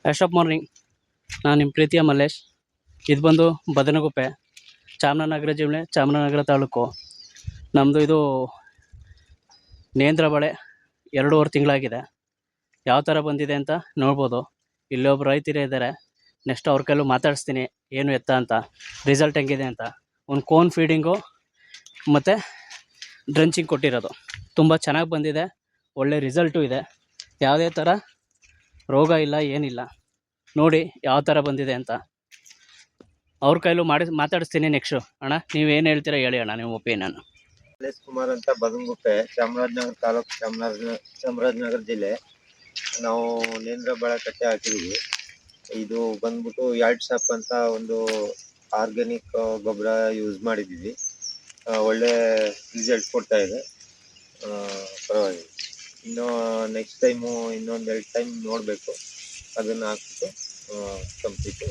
Of morning. ನಾನು ನಿಮ್ಮ ಪ್ರೀತಿಯ ಮಲ್ಲೇಶ್. ಇದು ಬಂದು ಬದನಗುಪ್ಪೆ, ಚಾಮರಾಜನಗರ ಜಿಲ್ಲೆ, ಚಾಮರಾಜನಗರ ತಾಲೂಕು. ನಮ್ಮದು ಇದು ನೇಂದ್ರ ಬಳೆ 2.5 ತಿಂಗಳಾಗಿದೆ. ಯಾವ ಥರ ಬಂದಿದೆ ಅಂತ ನೋಡ್ಬೋದು. ಇಲ್ಲೊಬ್ರು ರೈತರೇ ಇದ್ದಾರೆ. ನೆಕ್ಸ್ಟ್ ಅವ್ರ ಕೈಲೂ ಮಾತಾಡಿಸ್ತೀನಿ ಏನು ಎತ್ತ ಅಂತ, ರಿಸಲ್ಟ್ ಹೆಂಗಿದೆ ಅಂತ. ಒಂದು ಕೋನ್ ಫೀಡಿಂಗು ಮತ್ತು ಡ್ರಂಚಿಂಗ್ ಕೊಟ್ಟಿರೋದು ತುಂಬ ಚೆನ್ನಾಗಿ ಬಂದಿದೆ. ಒಳ್ಳೆ ರಿಸಲ್ಟು ಇದೆ. ಯಾವುದೇ ಥರ ರೋಗ ಇಲ್ಲ, ಏನಿಲ್ಲ. ನೋಡಿ ಯಾವ ಥರ ಬಂದಿದೆ ಅಂತ. ಅವ್ರ ಕೈಲೂ ಮಾತಾಡಿಸ್ತೀನಿ ನೆಕ್ಸ್ಟು. ಅಣ್ಣ ನೀವೇನು ಹೇಳ್ತೀರಾ ಹೇಳಿ ಅಣ್ಣ, ನಿಮ್ಮ ಒಪಿನಿಯನ್. ಮಲ್ಲೇಶ್ ಕುಮಾರ್ ಅಂತ, ಬದನಗುಪ್ಪೆ, ಚಾಮರಾಜನಗರ ತಾಲೂಕು, ಚಾಮರಾಜನಗರ ಜಿಲ್ಲೆ. ನಾವು ನೇಂದ್ರ ಬಳೆ ಕಟ್ಟೆ ಹಾಕಿದ್ದೀವಿ. ಇದು ಬಂದ್ಬಿಟ್ಟು ಯಾಲ್ಡ್ ಶಾಪ್ ಅಂತ ಒಂದು ಆರ್ಗ್ಯಾನಿಕ್ ಗೊಬ್ಬರ ಯೂಸ್ ಮಾಡಿದ್ದೀವಿ. ಒಳ್ಳೆ ರಿಸಲ್ಟ್ ಕೊಡ್ತಾ ಇದೆ. ಪರವಾಗಿಲ್ಲ. ಇನ್ನೂ ನೆಕ್ಸ್ಟ್ ಟೈಮು ಇನ್ನೊಂದು 2 ಟೈಮ್ ನೋಡಬೇಕು. ಅದನ್ನು ಹಾಕ್ಬಿಟ್ಟು ಕಂಪ್ಲೀಟು